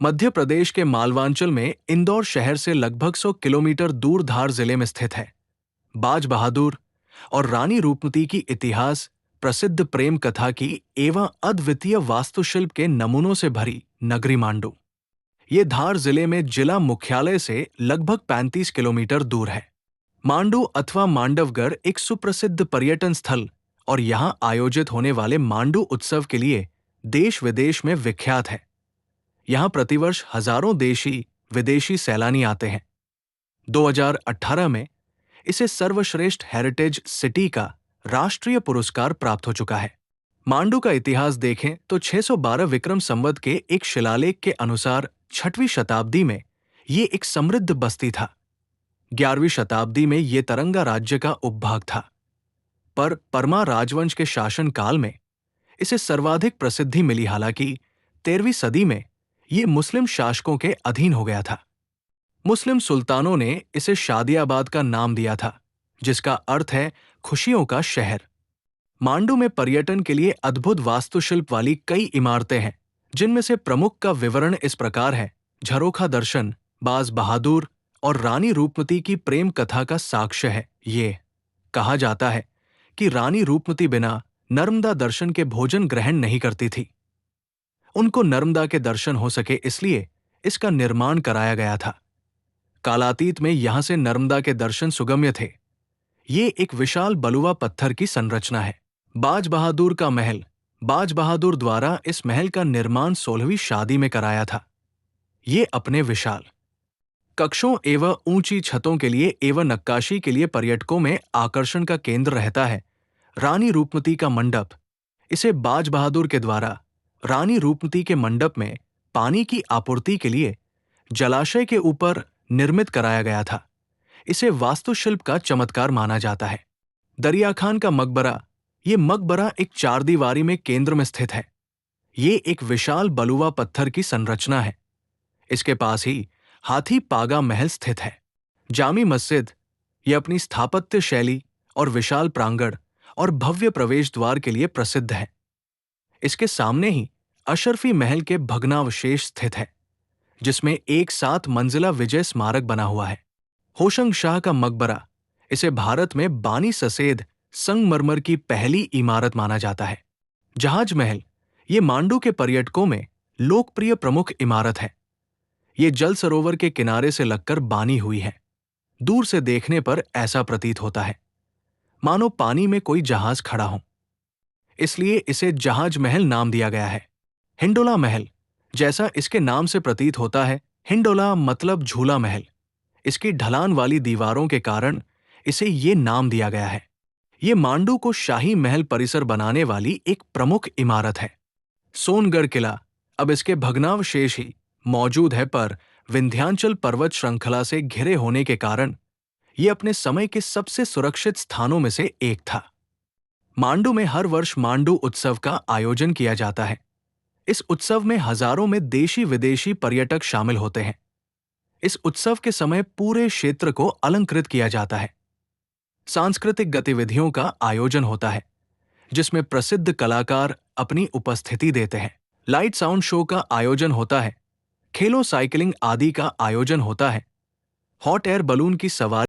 मध्य प्रदेश के मालवांचल में इंदौर शहर से लगभग 100 किलोमीटर दूर धार जिले में स्थित है। बाज बहादुर और रानी रूपमती की इतिहास, प्रसिद्ध प्रेम कथा की एवं अद्वितीय वास्तुशिल्प के नमूनों से भरी नगरी मांडू। ये धार जिले में जिला मुख्यालय से लगभग 35 किलोमीटर दूर है। मांडू अथवा मांडवगढ़ एक सुप्रसिद्ध पर्यटन स्थल और यहां आयोजित होने वाले मांडू उत्सव के लिए देश विदेश में विख्यात है। यहां प्रतिवर्ष हजारों देशी विदेशी सैलानी आते हैं। 2018 में इसे सर्वश्रेष्ठ हेरिटेज सिटी का राष्ट्रीय पुरस्कार प्राप्त हो चुका है। मांडू का इतिहास देखें तो 612 विक्रम संवत के एक शिलालेख के अनुसार 6वीं शताब्दी में ये एक समृद्ध बस्ती था। 11वीं शताब्दी में ये तरंगा राज्य का उपभाग था, पर परमार राजवंश के शासन काल में इसे सर्वाधिक प्रसिद्धि मिली। हालांकि 13वीं सदी में ये मुस्लिम शासकों के अधीन हो गया था। मुस्लिम सुल्तानों ने इसे शादियाबाद का नाम दिया था, जिसका अर्थ है खुशियों का शहर। मांडू में पर्यटन के लिए अद्भुत वास्तुशिल्प वाली कई इमारतें हैं, जिनमें से प्रमुख का विवरण इस प्रकार है। झरोखा दर्शन बाज बहादुर और रानी रूपमती की प्रेम कथा का साक्ष्य है। ये कहा जाता है कि रानी रूपमती बिना नर्मदा दर्शन के भोजन ग्रहण नहीं करती थी। उनको नर्मदा के दर्शन हो सके इसलिए इसका निर्माण कराया गया था। कालातीत में यहां से नर्मदा के दर्शन सुगम्य थे। ये एक विशाल बलुआ पत्थर की संरचना है। बाज बहादुर का महल, बाज बहादुर द्वारा इस महल का निर्माण 16वीं शादी में कराया था। ये अपने विशाल कक्षों एवं ऊंची छतों के लिए एवं नक्काशी के लिए पर्यटकों में आकर्षण का केंद्र रहता है। रानी रूपमती का मंडप, इसे बाज बहादुर के द्वारा रानी रूपमती के मंडप में पानी की आपूर्ति के लिए जलाशय के ऊपर निर्मित कराया गया था। इसे वास्तुशिल्प का चमत्कार माना जाता है। दरिया खान का मकबरा, ये मकबरा एक 4 दीवारी में केंद्र में स्थित है। ये एक विशाल बलुआ पत्थर की संरचना है। इसके पास ही हाथी पागा महल स्थित है। जामी मस्जिद, ये अपनी स्थापत्य शैली और विशाल प्रांगण और भव्य प्रवेश द्वार के लिए प्रसिद्ध है। इसके सामने ही अशरफी महल के भग्नावशेष स्थित है, जिसमें एक 7 मंजिला विजय स्मारक बना हुआ है। होशंग शाह का मकबरा, इसे भारत में बानी ससेद संगमरमर की पहली इमारत माना जाता है। जहाज महल, ये मांडू के पर्यटकों में लोकप्रिय प्रमुख इमारत है। ये जल सरोवर के किनारे से लगकर बानी हुई है। दूर से देखने पर ऐसा प्रतीत होता है मानो पानी में कोई जहाज खड़ा हो, इसलिए इसे जहाज महल नाम दिया गया है। हिंडोला महल, जैसा इसके नाम से प्रतीत होता है, हिंडोला मतलब झूला महल। इसकी ढलान वाली दीवारों के कारण इसे ये नाम दिया गया है। ये मांडू को शाही महल परिसर बनाने वाली एक प्रमुख इमारत है। सोनगढ़ किला, अब इसके भग्नावशेष ही मौजूद है, पर विंध्याचल पर्वत श्रृंखला से घिरे होने के कारण यह अपने समय के सबसे सुरक्षित स्थानों में से एक था। मांडू में हर वर्ष मांडू उत्सव का आयोजन किया जाता है। इस उत्सव में हजारों में देशी विदेशी पर्यटक शामिल होते हैं। इस उत्सव के समय पूरे क्षेत्र को अलंकृत किया जाता है। सांस्कृतिक गतिविधियों का आयोजन होता है, जिसमें प्रसिद्ध कलाकार अपनी उपस्थिति देते हैं। लाइट साउंड शो का आयोजन होता है। खेलों, साइकिलिंग आदि का आयोजन होता है। हॉट एयर बलून की सवारी